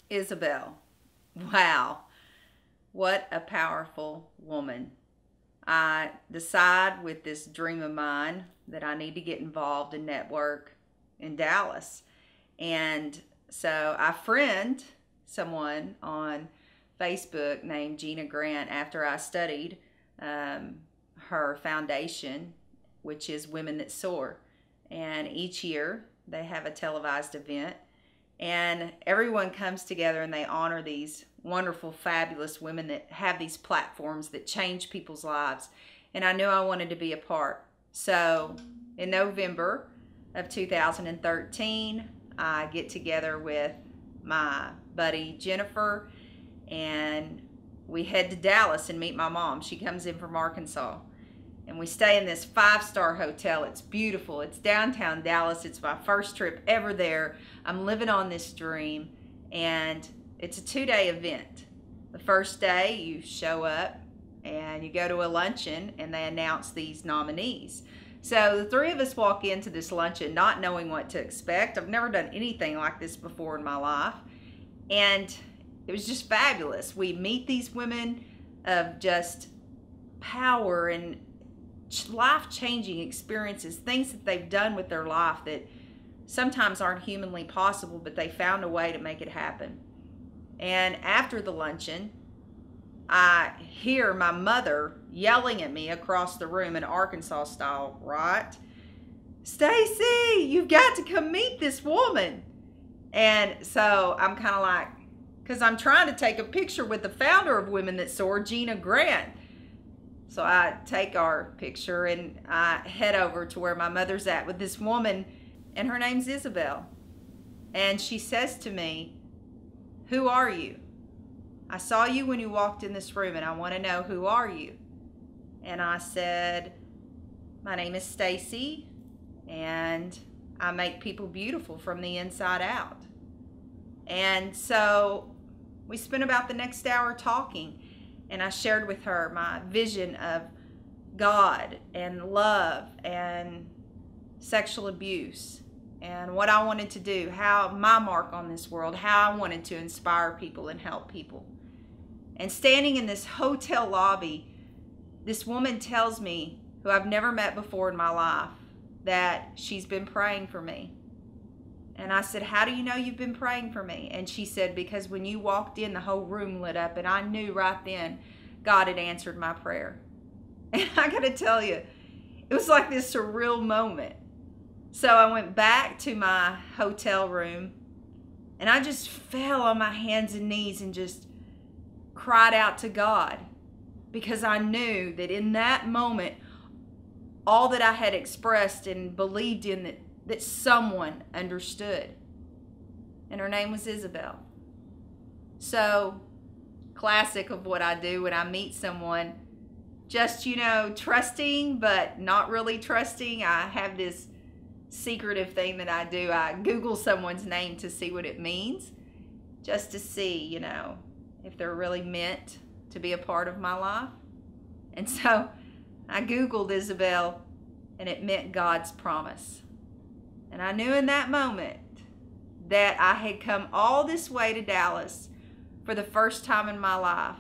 Isabel. Wow, what a powerful woman. I decide with this dream of mine that I need to get involved in network in Dallas. And so I friend someone on Facebook named Gina Grant after I studied her foundation, which is Women That Soar. And each year they have a televised event, and everyone comes together and they honor these wonderful, fabulous women that have these platforms that change people's lives. And I knew I wanted to be a part. So in November of 2013, I get together with my buddy Jennifer, and we head to Dallas and meet my mom. She comes in from Arkansas. And we stay in this 5-star hotel. It's beautiful. It's downtown Dallas. It's my first trip ever there. I'm living on this dream. And it's a 2-day event. The first day you show up and you go to a luncheon and they announce these nominees. So the 3 of us walk into this luncheon not knowing what to expect. I've never done anything like this before in my life. And it was just fabulous. We meet these women of just power and life-changing experiences, things that they've done with their life that sometimes aren't humanly possible, but they found a way to make it happen. And after the luncheon, I hear my mother yelling at me across the room in Arkansas style, right? "Stacy, you've got to come meet this woman." And so I'm kind of like, because I'm trying to take a picture with the founder of Women That Soar, Gina Grant. So I take our picture and I head over to where my mother's at with this woman, and her name's Isabel. And she says to me, "Who are you? I saw you when you walked in this room and I want to know, who are you?" And I said, "My name is Stacy and I make people beautiful from the inside out." And so we spent about the next hour talking. And I shared with her my vision of God and love and sexual abuse and what I wanted to do, how my mark on this world, how I wanted to inspire people and help people. And standing in this hotel lobby, this woman tells me, who I've never met before in my life, that she's been praying for me. And I said, "How do you know you've been praying for me?" And she said, "Because when you walked in, the whole room lit up, and I knew right then God had answered my prayer." And I got to tell you, it was like this surreal moment. So I went back to my hotel room, and I just fell on my hands and knees and just cried out to God, because I knew that in that moment, all that I had expressed and believed in, that someone understood. And her name was Isabel. So, classic of what I do when I meet someone, just, trusting, but not really trusting. I have this secretive thing that I do. I Google someone's name to see what it means, just to see, if they're really meant to be a part of my life. And so I Googled Isabel, and it meant God's promise. And I knew in that moment that I had come all this way to Dallas for the first time in my life,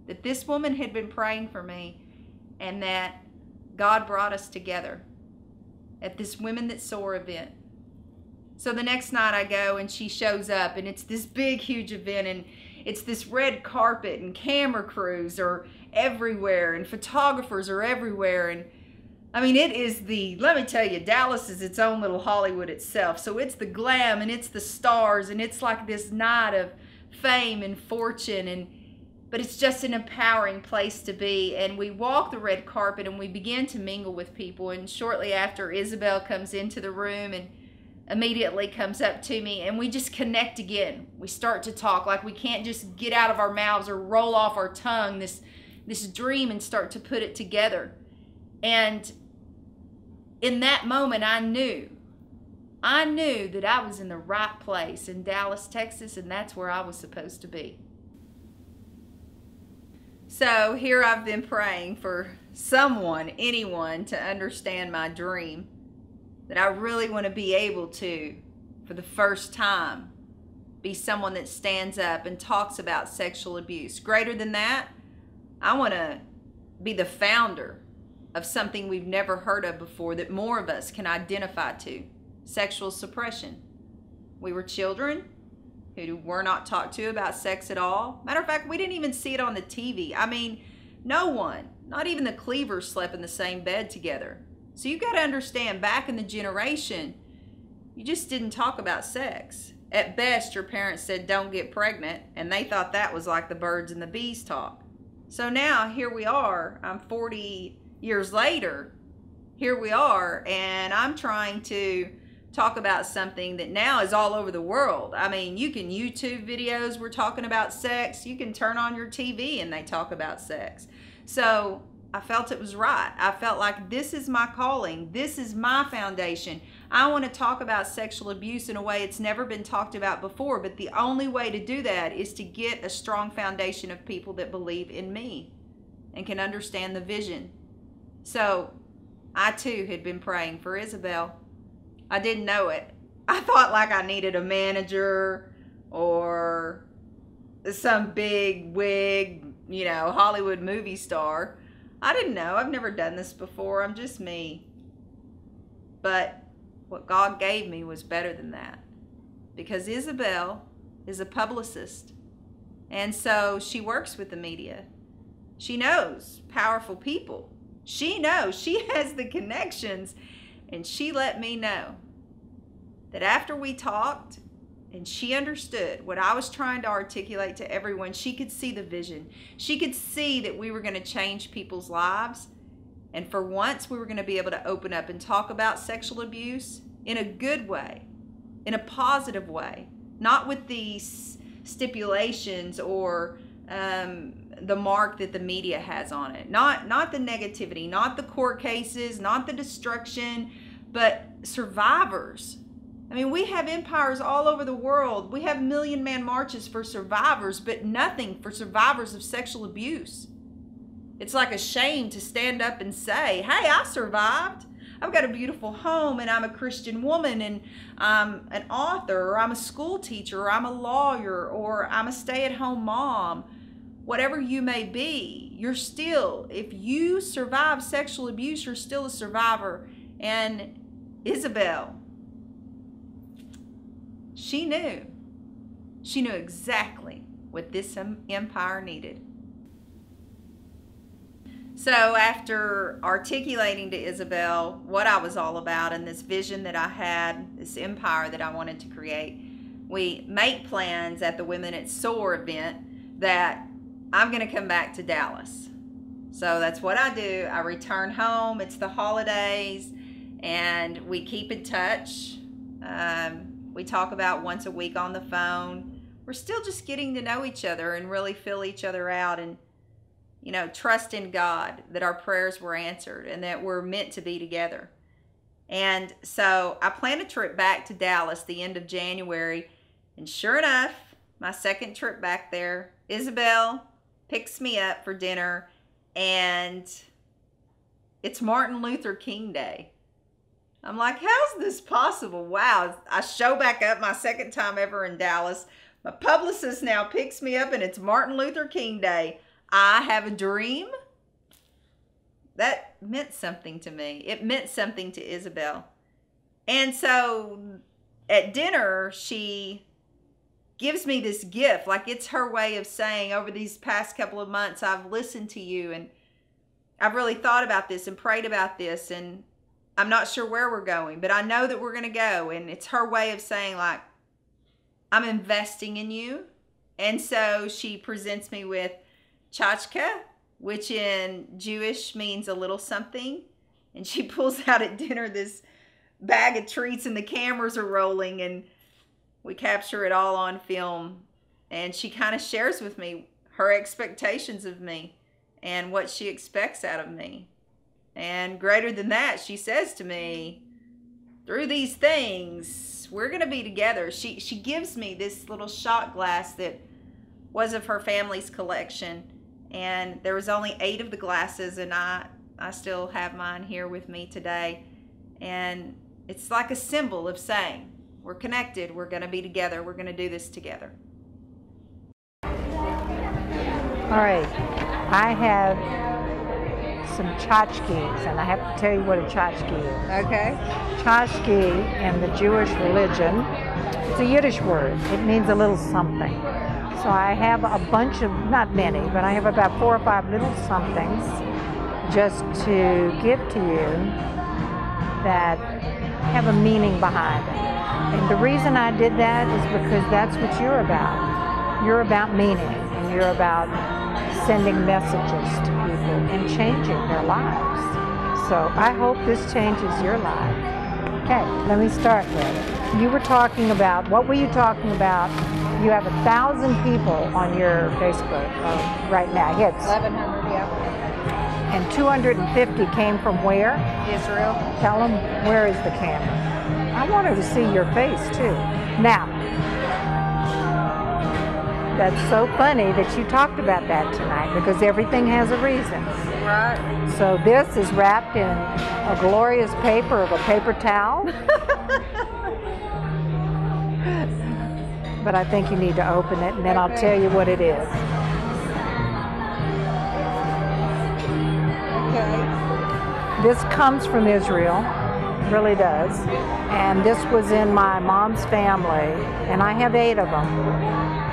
that this woman had been praying for me, and that God brought us together at this Women That Soar event. So the next night I go, and she shows up, and it's this big, huge event, and it's this red carpet, and camera crews are everywhere, and photographers are everywhere, and I mean, let me tell you, Dallas is its own little Hollywood itself. So it's the glam, and it's the stars, and it's like this night of fame and fortune, but it's just an empowering place to be. And we walk the red carpet, and we begin to mingle with people. And shortly after, Isabel comes into the room and immediately comes up to me, and we just connect again. We start to talk like we can't just get out of our mouths or roll off our tongue this dream and start to put it together. And in that moment, I knew that I was in the right place in Dallas, Texas, and that's where I was supposed to be. So here I've been praying for someone, anyone, to understand my dream, that I really want to be able to, for the first time, be someone that stands up and talks about sexual abuse. Greater than that, I want to be the founder of something we've never heard of before that more of us can identify to: sexual suppression. We were children who were not talked to about sex at all. Matter of fact, we didn't even see it on the TV. I mean, no one, not even the Cleavers, slept in the same bed together. So you've got to understand, back in the generation, you just didn't talk about sex. At best, your parents said, don't get pregnant, and they thought that was like the birds and the bees talk. So now, here we are, I'm 40 years later, here we are, and I'm trying to talk about something that now is all over the world. I mean, you can YouTube videos, we're talking about sex. You can turn on your TV and they talk about sex. So I felt it was right. I felt like this is my calling. This is my foundation. I want to talk about sexual abuse in a way it's never been talked about before. But the only way to do that is to get a strong foundation of people that believe in me and can understand the vision. So I too had been praying for Isabel. I didn't know it. I thought like I needed a manager or some big wig, you know, Hollywood movie star. I didn't know. I've never done this before. I'm just me. But what God gave me was better than that, because Isabel is a publicist. And so she works with the media. She knows powerful people. She knows. She has the connections. And she let me know that after we talked and she understood what I was trying to articulate to everyone, she could see the vision. She could see that we were going to change people's lives. And for once, we were going to be able to open up and talk about sexual abuse in a good way, in a positive way, not with these stipulations or the mark that the media has on it. Not the negativity, not the court cases, not the destruction, but survivors. I mean, we have empires all over the world. We have million-man marches for survivors, but nothing for survivors of sexual abuse. It's like a shame to stand up and say, hey, I survived. I've got a beautiful home, and I'm a Christian woman, and I'm an author, or I'm a school teacher, or I'm a lawyer, or I'm a stay-at-home mom. Whatever you may be, you're still, if you survive sexual abuse, you're still a survivor. And Isabel, she knew exactly what this empire needed. So after articulating to Isabel what I was all about and this vision that I had, this empire that I wanted to create, we make plans at the Women at SOAR event that I'm going to come back to Dallas. So that's what I do. I return home. It's the holidays, and we keep in touch. We talk about once a week on the phone. We're still just getting to know each other and really fill each other out, and, you know, trust in God that our prayers were answered and that we're meant to be together. And so I plan a trip back to Dallas the end of January. And sure enough, my second trip back there, Isabel picks me up for dinner, and it's Martin Luther King Day. I'm like, how's this possible? Wow. I show back up my second time ever in Dallas. My publicist now picks me up, and it's Martin Luther King Day. I have a dream. That meant something to me. It meant something to Isabel. And so at dinner, she gives me this gift. Like, it's her way of saying, over these past couple of months, I've listened to you, and I've really thought about this and prayed about this, and I'm not sure where we're going, but I know that we're going to go. And it's her way of saying, like, I'm investing in you. And so she presents me with tchotchke, which in Jewish means a little something. And she pulls out at dinner this bag of treats, and the cameras are rolling, and we capture it all on film. And she kind of shares with me her expectations of me and what she expects out of me. And greater than that, she says to me, through these things, we're going to be together. She gives me this little shot glass that was of her family's collection. And there was only 8 of the glasses, and I still have mine here with me today. And it's like a symbol of saying, We're connected. We're going to be together. We're going to do this together. All right, I have some tchotchkes, and I have to tell you what a tchotchke is. Okay. Tchotchke in the Jewish religion, it's a Yiddish word. It means a little something. So I have a bunch of, not many, but I have about 4 or 5 little somethings just to give to you that have a meaning behind it. And the reason I did that is because that's what you're about. You're about meaning, and you're about sending messages to people and changing their lives. So I hope this changes your life. Okay, let me start with it. You were talking about, what were you talking about? You have 1,000 people on your Facebook right now, hits. 1,100, yeah. And 250 came from where? Israel. Tell them, where is the camera? I want her to see your face too. Now, that's so funny that you talked about that tonight, because everything has a reason. Right. So this is wrapped in a glorious paper of a paper towel. But I think you need to open it, and then I'll tell you what it is. Okay. This comes from Israel, really does. And this was in my mom's family, and I have 8 of them.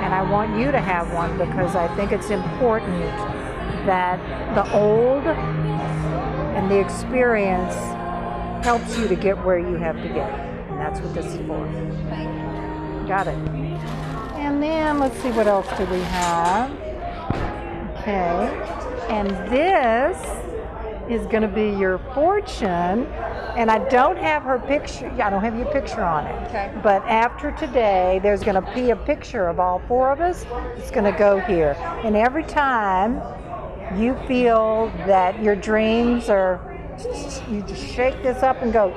And I want you to have one because I think it's important that the old and the experience helps you to get where you have to get. And that's what this is for. Thank you. Got it. And then let's see, what else do we have? Okay. And this is going to be your fortune. And I don't have her picture. I don't have your picture on it. Okay. But after today, there's going to be a picture of all 4 of us. It's going to go here. And every time you feel that your dreams are, you just shake this up and go,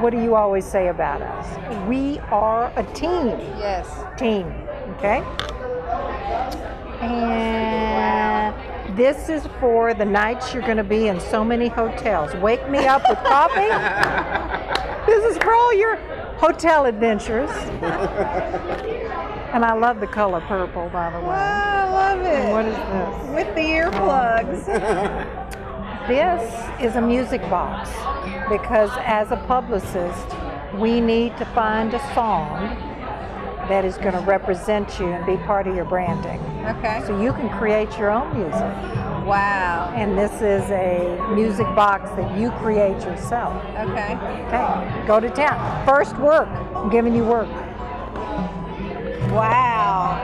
what do you always say about us? We are a team. Yes. Team. Okay? And this is for the nights you're going to be in so many hotels. Wake me up with coffee. This is for all your hotel adventures. And I love the color purple, by the way. Wow, I love it. And what is this? With the earplugs. This is a music box, because as a publicist, we need to find a song that is going to represent you and be part of your branding. Okay. So you can create your own music. Wow. And this is a music box that you create yourself. Okay. Okay, go to town. First work. I'm giving you work. Wow.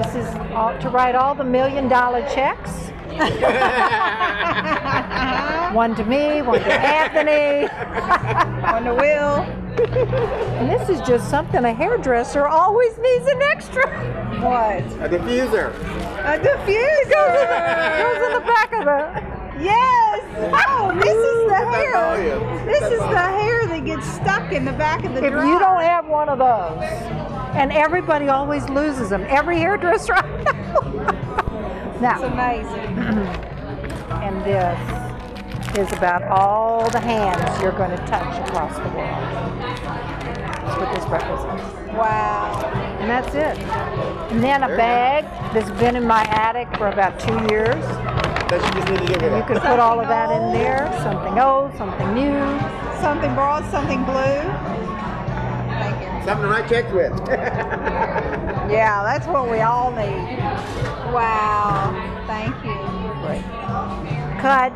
This is all, to write all the $1 million checks. One to me, one to Anthony. On the wheel. And this is just something a hairdresser always needs an extra. What? A diffuser. A diffuser. Goes in the back of the... Yes. Oh, this is the hair. volume. This is the hair that gets stuck in the back of the If dryer. you don't have one of those, and everybody always loses them, every hairdresser I know. Now, It's amazing. and this is about all the hands you're going to touch across the world. That's what this represents. Wow. And that's it. And then a bag that's been in my attic for about 2 years. That you just need to get rid You of. can put all of that in there. Something old, something new. Something broad, something blue. Thank you. Something to write checks with. Yeah, that's what we all need. Wow. Thank you. Cut.